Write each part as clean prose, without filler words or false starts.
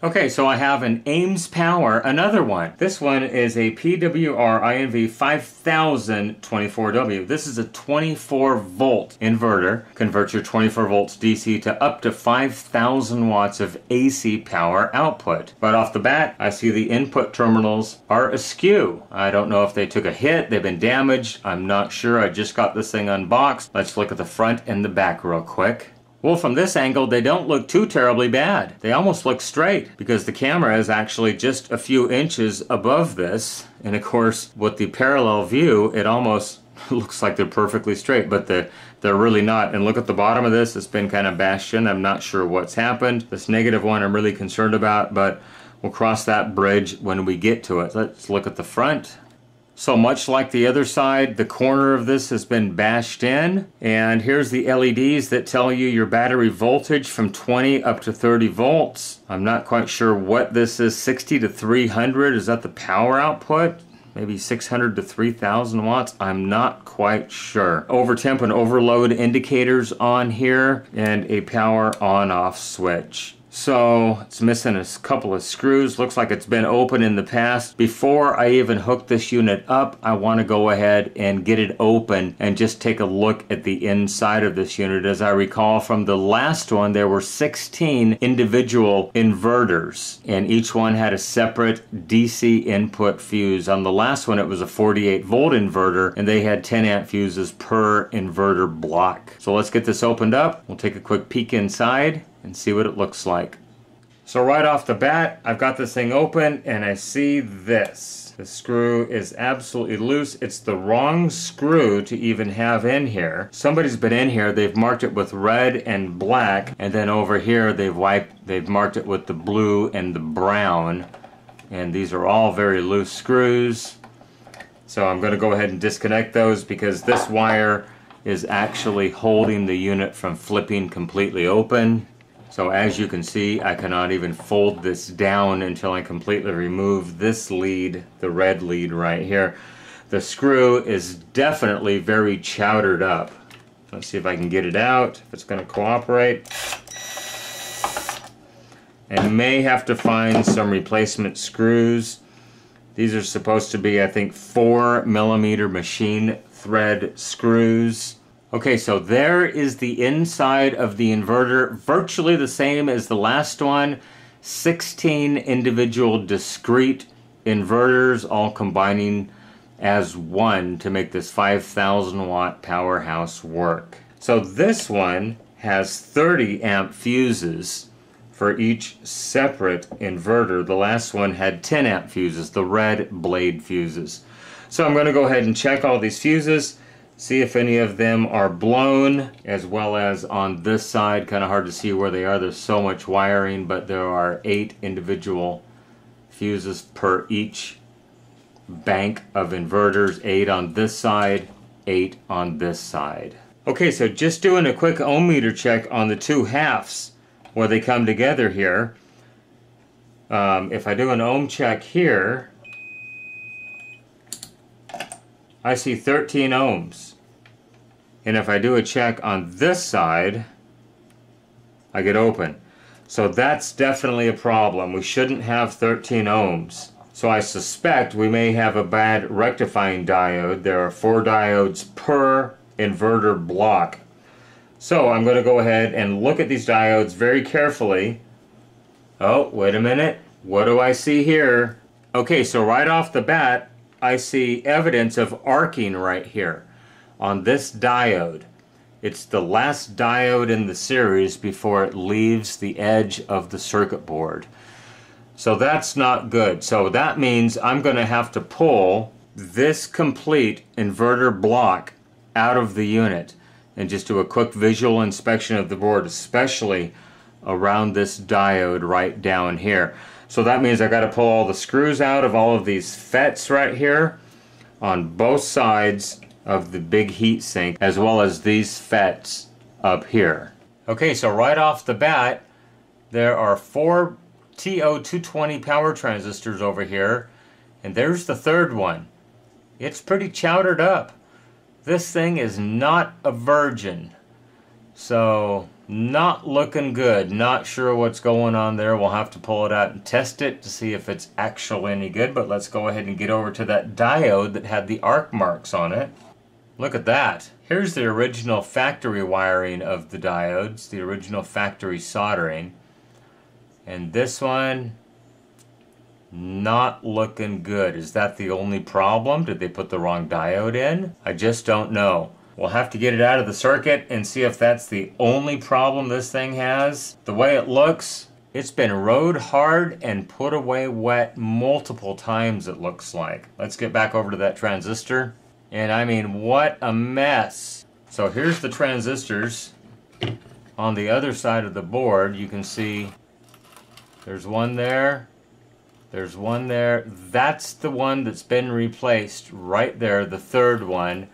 Okay, so I have an Ames Power, another one. This one is a PWRINV5024W. This is a 24 volt inverter. Converts your 24 volts DC to up to 5,000 watts of AC power output. Right off the bat, I see the input terminals are askew. I don't know if they took a hit, they've been damaged. I'm not sure. I just got this thing unboxed. Let's look at the front and the back real quick. Well, from this angle, they don't look too terribly bad. They almost look straight because the camera is actually just a few inches above this. And of course, with the parallel view, it almost looks like they're perfectly straight, but they're really not. And look at the bottom of this. It's been kind of bashed in. I'm not sure what's happened. This negative one I'm really concerned about, but we'll cross that bridge when we get to it. Let's look at the front. So much like the other side, the corner of this has been bashed in. And here's the LEDs that tell you your battery voltage from 20 up to 30 volts. I'm not quite sure what this is. 60 to 300, is that the power output? Maybe 600 to 3,000 watts. I'm not quite sure. Overtemp and overload indicators on here and a power on-off switch. So it's missing a couple of screws. Looks like it's been open in the past. Before I even hook this unit up, I want to go ahead and get it open and just take a look at the inside of this unit. As I recall from the last one, there were 16 individual inverters, and each one had a separate DC input fuse. On the last one, it was a 48 volt inverter, and they had 10 amp fuses per inverter block. So let's get this opened up. We'll take a quick peek inside and see what it looks like. So right off the bat, I've got this thing open and I see this. The screw is absolutely loose. It's the wrong screw to even have in here. Somebody's been in here, they've marked it with red and black, and then over here they've marked it with the blue and the brown. And these are all very loose screws. So I'm going to go ahead and disconnect those because this wire is actually holding the unit from flipping completely open. So as you can see, I cannot even fold this down until I completely remove this lead, the red lead right here. The screw is definitely very chowdered up. Let's see if I can get it out, if it's going to cooperate. And may have to find some replacement screws. These are supposed to be, I think, 4mm machine thread screws. Okay, so there is the inside of the inverter, virtually the same as the last one. 16 individual discrete inverters, all combining as one to make this 5,000 watt powerhouse work. So this one has 30 amp fuses for each separate inverter. The last one had 10 amp fuses, the red blade fuses. So I'm going to go ahead and check all these fuses, see if any of them are blown, as well as on this side. Kind of hard to see where they are. There's so much wiring, but there are 8 individual fuses per each bank of inverters. 8 on this side, 8 on this side. Okay, so just doing a quick ohm meter check on the two halves where they come together here. If I do an ohm check here, I see 13 ohms. And if I do a check on this side, I get open. So that's definitely a problem. We shouldn't have 13 ohms. So I suspect we may have a bad rectifying diode. There are 4 diodes per inverter block. So I'm going to go ahead and look at these diodes very carefully. Oh, wait a minute. What do I see here? Okay, so right off the bat, I see evidence of arcing right here on this diode. It's the last diode in the series before it leaves the edge of the circuit board. So that's not good. So that means I'm going to have to pull this complete inverter block out of the unit and just do a quick visual inspection of the board, especially around this diode right down here. So that means I got to pull all the screws out of all of these FETs right here on both sides of the big heat sink, as well as these FETs up here. Okay, so right off the bat, there are 4 TO220 power transistors over here, and there's the third one. It's pretty chowdered up. This thing is not a virgin. So Not looking good. Not sure what's going on there. We'll have to pull it out and test it to see if it's actually any good. But let's go ahead and get over to that diode that had the arc marks on it. Look at that. Here's the original factory wiring of the diodes, the original factory soldering. And this one, not looking good. Is that the only problem? Did they put the wrong diode in? I just don't know. We'll have to get it out of the circuit and see if that's the only problem this thing has. The way it looks, it's been rode hard and put away wet multiple times, it looks like. Let's get back over to that transistor. And I mean, what a mess. So here's the transistors. On the other side of the board, you can see there's one there. There's one there. That's the one that's been replaced right there, the third one.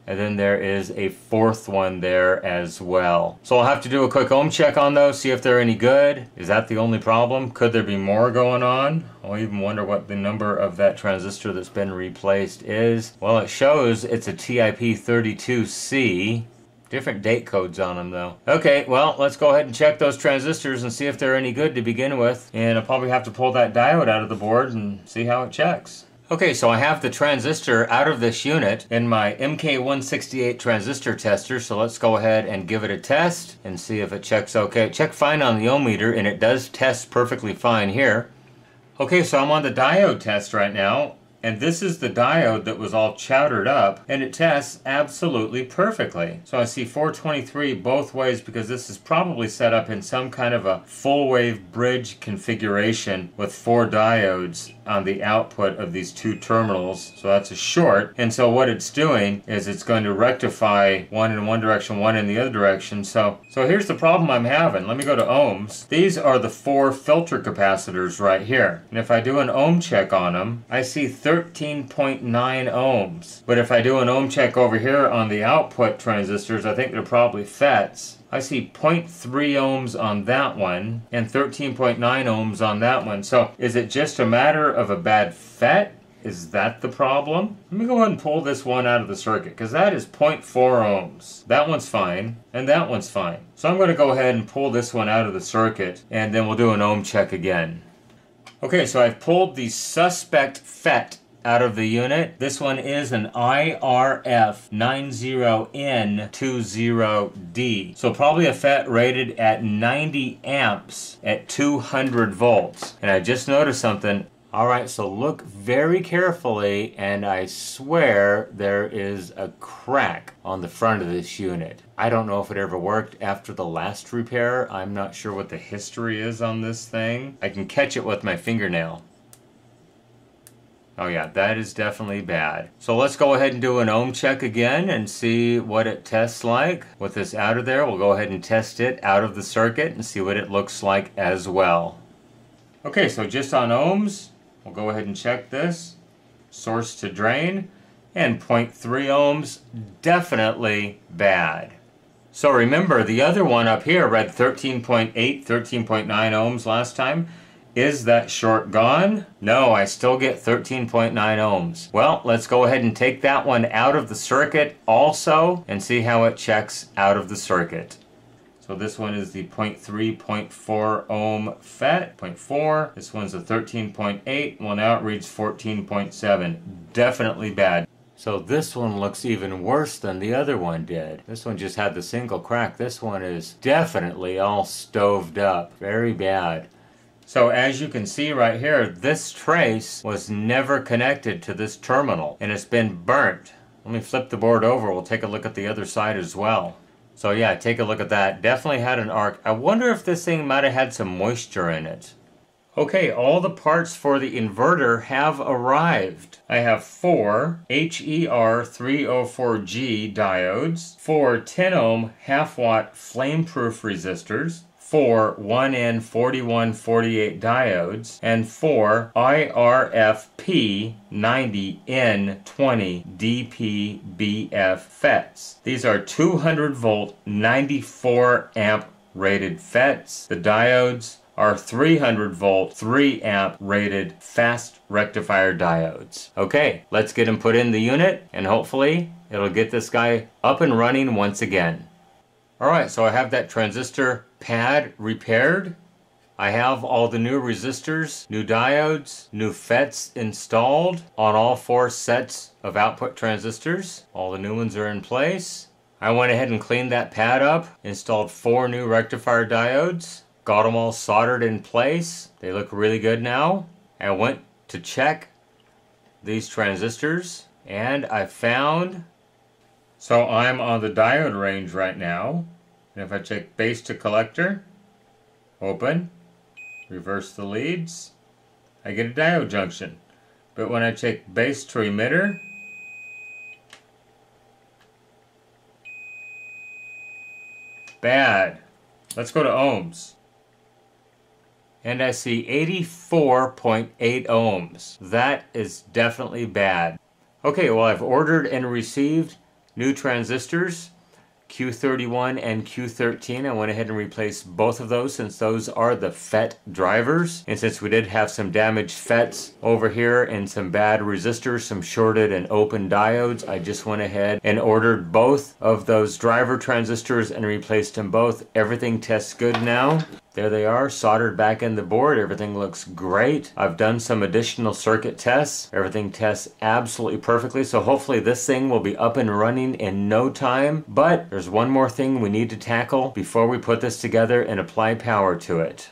And then there is a fourth one there as well. So I'll have to do a quick ohm check on those, see if they're any good. Is that the only problem? Could there be more going on? I'll even wonder what the number of that transistor that's been replaced is. Well, it shows it's a TIP32C. Different date codes on them though. Okay, well, let's go ahead and check those transistors and see if they're any good to begin with. And I'll probably have to pull that diode out of the board and see how it checks. Okay, so I have the transistor out of this unit in my MK168 transistor tester, so let's go ahead and give it a test and see if it checks okay. It checked fine on the ohm meter, and it does test perfectly fine here. Okay, so I'm on the diode test right now, and this is the diode that was all chowdered up, and it tests absolutely perfectly. So I see 423 both ways because this is probably set up in some kind of a full wave bridge configuration with 4 diodes on the output of these 2 terminals. So that's a short, and so what it's doing is it's going to rectify one in one direction, one in the other direction. So here's the problem I'm having. Let me go to ohms. These are the 4 filter capacitors right here, and if I do an ohm check on them, I see 13.9 ohms. But if I do an ohm check over here on the output transistors, I think they're probably FETs. I see 0.3 ohms on that one and 13.9 ohms on that one. So is it just a matter of a bad FET? Is that the problem? Let me go ahead and pull this one out of the circuit because that is 0.4 ohms. That one's fine and that one's fine. So I'm going to go ahead and pull this one out of the circuit and then we'll do an ohm check again. Okay, so I've pulled the suspect FET out of the unit. This one is an IRF90N20D. So probably a FET rated at 90 amps at 200 volts. And I just noticed something. Alright, so look very carefully and I swear there is a crack on the front of this unit. I don't know if it ever worked after the last repair. I'm not sure what the history is on this thing. I can catch it with my fingernail. Oh yeah, that is definitely bad. So let's go ahead and do an ohm check again and see what it tests like. With this out of there, we'll go ahead and test it out of the circuit and see what it looks like as well. Okay, so just on ohms, we'll go ahead and check this. Source to drain, and 0.3 ohms, definitely bad. So remember, the other one up here read 13.8, 13.9 ohms last time. Is that short gone? No, I still get 13.9 ohms. Well, let's go ahead and take that one out of the circuit also and see how it checks out of the circuit. So this one is the 0.3, 0.4 ohm FET, 0.4. This one's a 13.8. Well, now it reads 14.7. Definitely bad. So this one looks even worse than the other one did. This one just had the single crack. This one is definitely all stoved up. Very bad. So as you can see right here, this trace was never connected to this terminal and it's been burnt. Let me flip the board over. We'll take a look at the other side as well. So yeah, take a look at that. Definitely had an arc. I wonder if this thing might have had some moisture in it. Okay, all the parts for the inverter have arrived. I have 4 HER304G diodes, 4 10 ohm half watt flame-proof resistors, 4 1N4148 diodes, and 4 IRFP90N20DPBF FETs. These are 200 volt 94 amp rated FETs. The diodes are 300 volt 3 amp rated fast rectifier diodes. Okay, let's get them put in the unit and hopefully it'll get this guy up and running once again. Alright, so I have that transistor pad repaired. I have all the new resistors, new diodes, new FETs installed on all 4 sets of output transistors. All the new ones are in place. I went ahead and cleaned that pad up, installed 4 new rectifier diodes, got them all soldered in place. They look really good now. I went to check these transistors and I found, so I'm on the diode range right now. And if I check base to collector, open, reverse the leads, I get a diode junction. But when I check base to emitter, bad. Let's go to ohms. And I see 84.8 ohms. That is definitely bad. Okay, well, I've ordered and received new transistors, Q31 and Q13. I went ahead and replaced both of those since those are the FET drivers. And since we did have some damaged FETs over here and some bad resistors, some shorted and open diodes, I just went ahead and ordered both of those driver transistors and replaced them both. Everything tests good now. There they are, soldered back in the board. Everything looks great. I've done some additional circuit tests. Everything tests absolutely perfectly. So hopefully this thing will be up and running in no time. But there's one more thing we need to tackle before we put this together and apply power to it.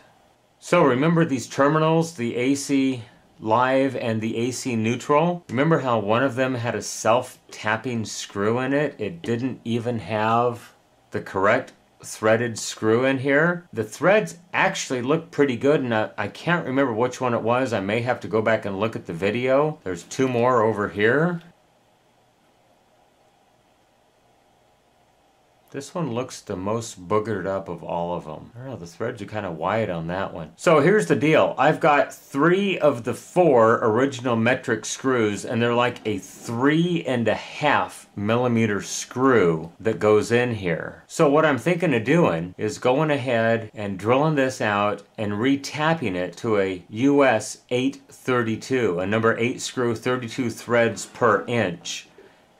So remember these terminals, the AC live and the AC neutral? Remember how one of them had a self-tapping screw in it? It didn't even have the correct threaded screw in here. The threads actually look pretty good, and I can't remember which one it was. I may have to go back and look at the video. There's 2 more over here. This one looks the most boogered up of all of them. I don't know, the threads are kind of wide on that one. So here's the deal. I've got 3 of the 4 original metric screws, and they're like a 3.5 millimeter screw that goes in here. So what I'm thinking of doing is going ahead and drilling this out and retapping it to a US 832, a number 8 screw, 32 threads per inch,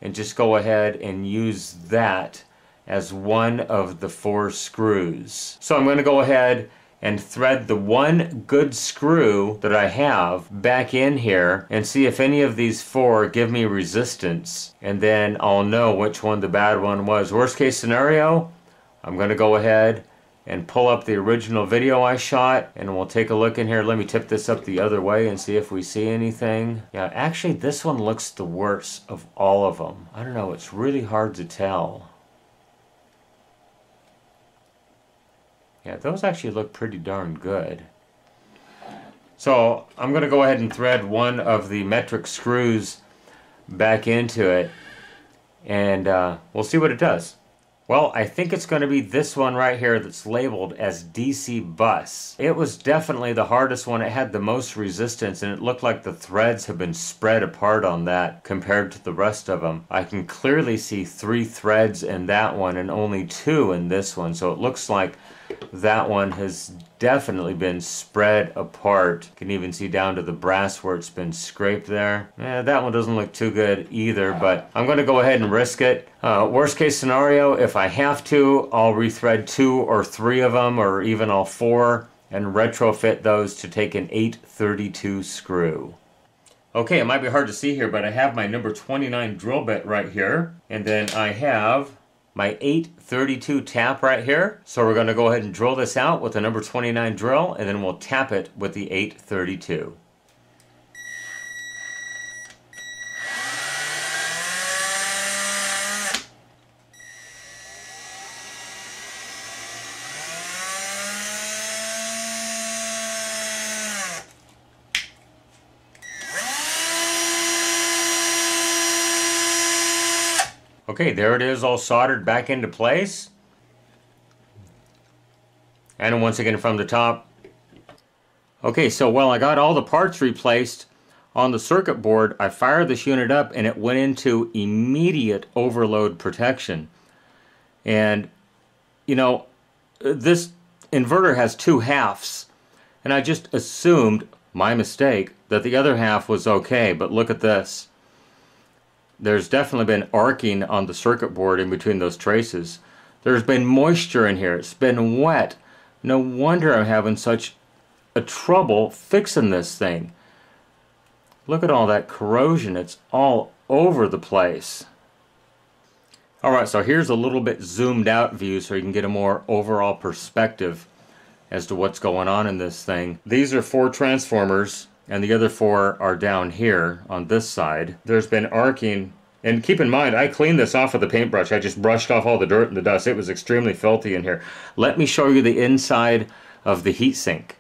and just go ahead and use that as one of the 4 screws. So I'm going to go ahead and thread the one good screw that I have back in here and see if any of these 4 give me resistance, and then I'll know which one the bad one was. Worst case scenario, I'm going to go ahead and pull up the original video I shot and we'll take a look in here. Let me tip this up the other way and see if we see anything. Yeah, actually this one looks the worst of all of them. I don't know, it's really hard to tell. Yeah, those actually look pretty darn good. So I'm going to go ahead and thread one of the metric screws back into it, and we'll see what it does. Well, I think it's going to be this one right here that's labeled as DC bus. It was definitely the hardest one. It had the most resistance, and it looked like the threads have been spread apart on that compared to the rest of them. I can clearly see 3 threads in that one and only 2 in this one, so it looks like that one has definitely been spread apart. You can even see down to the brass where it's been scraped there. That one doesn't look too good either, but I'm going to go ahead and risk it. Worst case scenario, if I have to, I'll rethread 2 or 3 of them, or even all 4, and retrofit those to take an 832 screw. Okay, it might be hard to see here, but I have my number 29 drill bit right here, and then I have my 832 tap right here. So we're going to go ahead and drill this out with the number 29 drill, and then we'll tap it with the 832. Okay, there it is, all soldered back into place. And once again from the top. Okay, so while I got all the parts replaced on the circuit board, I fired this unit up and it went into immediate overload protection. And, you know, this inverter has 2 halves. And I just assumed, my mistake, that the other half was okay. But look at this. There's definitely been arcing on the circuit board in between those traces. There's been moisture in here. It's been wet. No wonder I'm having such a trouble fixing this thing. Look at all that corrosion. It's all over the place. Alright, so here's a little bit zoomed out view so you can get a more overall perspective as to what's going on in this thing. These are 4 transformers, and the other 4 are down here on this side. There's been arcing, and keep in mind, I cleaned this off with a paintbrush. I just brushed off all the dirt and the dust. It was extremely filthy in here. Let me show you the inside of the heatsink.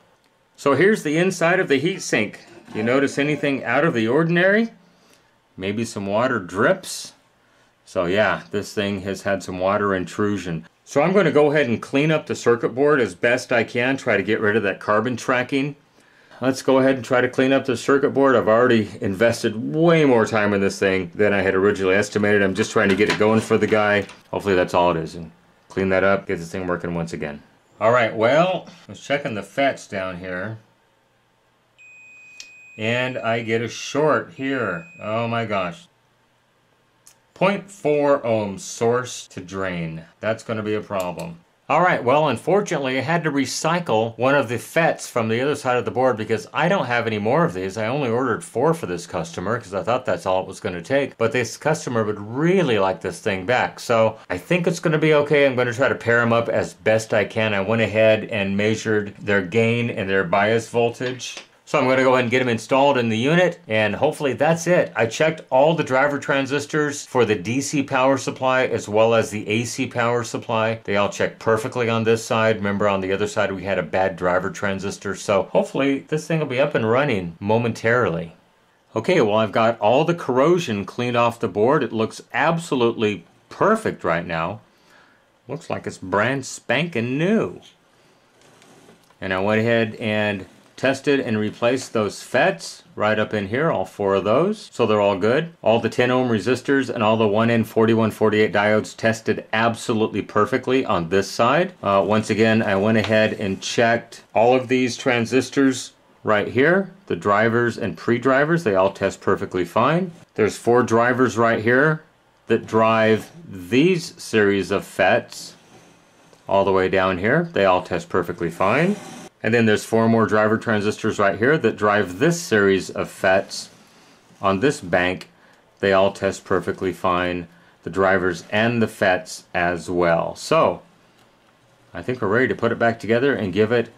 So here's the inside of the heatsink. You notice anything out of the ordinary? Maybe some water drips? So yeah, this thing has had some water intrusion. So I'm going to go ahead and clean up the circuit board as best I can, try to get rid of that carbon tracking. Let's go ahead and try to clean up the circuit board. I've already invested way more time in this thing than I had originally estimated. I'm just trying to get it going for the guy. Hopefully that's all it is. And clean that up, get this thing working once again. Alright, well, I was checking the FETs down here. And I get a short here. Oh my gosh. 0.4 ohms source to drain. That's going to be a problem. Alright, well, unfortunately I had to recycle one of the FETs from the other side of the board because I don't have any more of these. I only ordered 4 for this customer because I thought that's all it was going to take. But this customer would really like this thing back. So I think it's going to be okay. I'm going to try to pair them up as best I can. I went ahead and measured their gain and their bias voltage. So I'm going to go ahead and get them installed in the unit, and hopefully that's it. I checked all the driver transistors for the DC power supply as well as the AC power supply. They all checked perfectly on this side. Remember, on the other side we had a bad driver transistor. So hopefully this thing will be up and running momentarily. Okay, well, I've got all the corrosion cleaned off the board. It looks absolutely perfect right now. Looks like it's brand spanking new. And I went ahead and tested and replaced those FETs right up in here, all 4 of those, so they're all good. All the 10 ohm resistors and all the 1N4148 diodes tested absolutely perfectly on this side. Once again, I went ahead and checked all of these transistors right here, the drivers and pre-drivers. They all test perfectly fine. There's 4 drivers right here that drive these series of FETs all the way down here. They all test perfectly fine. And then there's 4 more driver transistors right here that drive this series of FETs on this bank. They all test perfectly fine, the drivers and the FETs as well. So I think we're ready to put it back together and give it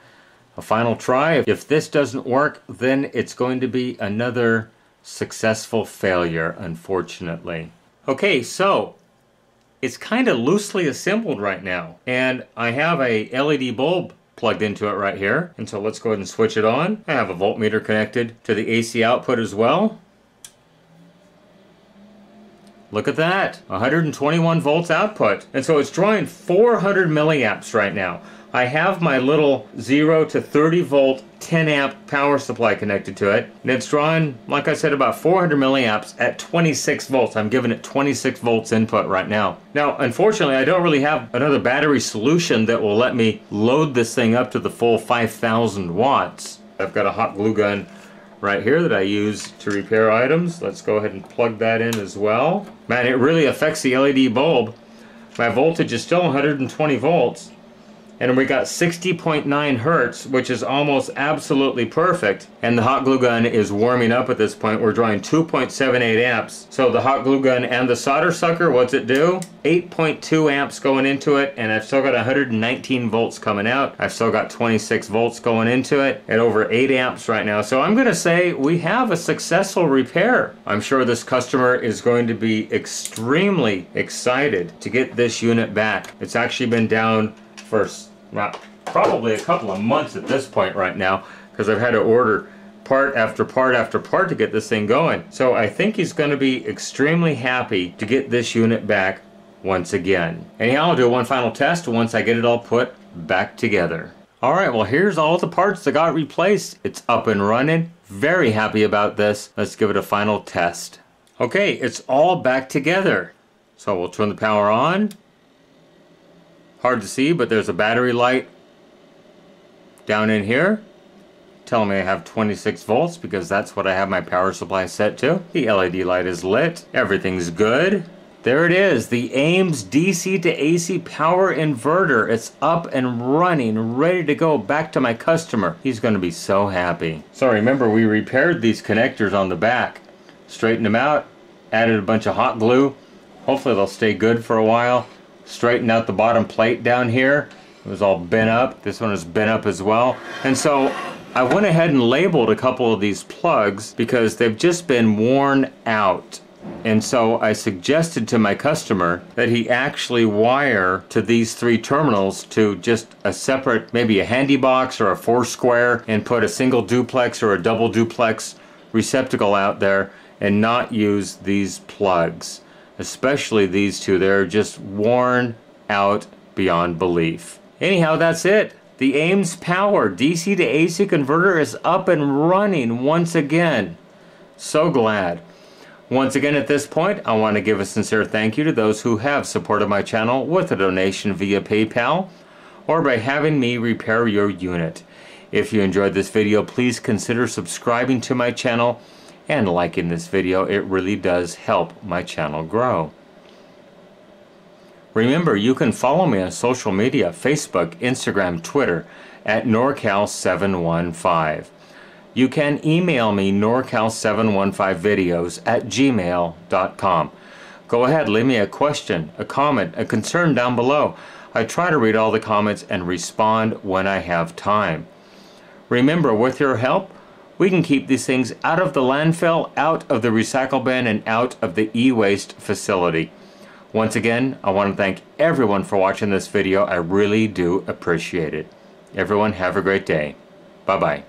a final try. If this doesn't work, then it's going to be another successful failure, unfortunately. Okay, so it's kind of loosely assembled right now, and I have a LED bulb plugged into it right here. And so let's go ahead and switch it on. I have a voltmeter connected to the AC output as well. Look at that, 121 volts output. And so it's drawing 400 milliamps right now. I have my little 0 to 30 volt 10 amp power supply connected to it, and it's drawing, like I said, about 400 milliamps at 26 volts. I'm giving it 26 volts input right now. Now, unfortunately, I don't really have another battery solution that will let me load this thing up to the full 5,000 watts. I've got a hot glue gun right here that I use to repair items. Let's go ahead and plug that in as well. Man, it really affects the LED bulb. My voltage is still 120 volts. And we got 60.9 hertz, which is almost absolutely perfect. And the hot glue gun is warming up at this point. We're drawing 2.78 amps. So the hot glue gun and the solder sucker, what's it do? 8.2 amps going into it, and I've still got 119 volts coming out. I've still got 26 volts going into it at over 8 amps right now. So I'm going to say we have a successful repair. I'm sure this customer is going to be extremely excited to get this unit back. It's actually been down for probably a couple of months at this point right now, because I've had to order part after part after part to get this thing going. So I think he's going to be extremely happy to get this unit back once again. Anyhow, I'll do one final test once I get it all put back together. Alright, well, here's all the parts that got replaced. It's up and running. Very happy about this. Let's give it a final test. Okay, it's all back together. So we'll turn the power on. Hard to see, but there's a battery light down in here telling me I have 26 volts because that's what I have my power supply set to. The LED light is lit. Everything's good. There it is, the Ames DC to AC power inverter. It's up and running, ready to go back to my customer. He's going to be so happy. So remember, we repaired these connectors on the back, straightened them out, added a bunch of hot glue. Hopefully they'll stay good for a while. Straightened out the bottom plate down here. It was all bent up. This one is bent up as well. And so I went ahead and labeled a couple of these plugs because they've just been worn out. And so I suggested to my customer that he actually wire to these 3 terminals to just a separate, maybe a handy box or a 4-square, and put a single duplex or a double duplex receptacle out there and not use these plugs. Especially these 2. They're just worn out beyond belief. Anyhow, that's it. The Ames Power DC to AC converter is up and running once again. So glad. Once again, at this point, I want to give a sincere thank you to those who have supported my channel with a donation via PayPal or by having me repair your unit. If you enjoyed this video, please consider subscribing to my channel and liking this video. It really does help my channel grow. Remember, you can follow me on social media, Facebook, Instagram, Twitter, at NorCal715. You can email me norcal715videos@gmail.com. Go ahead, leave me a question, a comment, a concern down below. I try to read all the comments and respond when I have time. Remember, with your help, we can keep these things out of the landfill, out of the recycle bin, and out of the e-waste facility. Once again, I want to thank everyone for watching this video. I really do appreciate it. Everyone, have a great day. Bye-bye.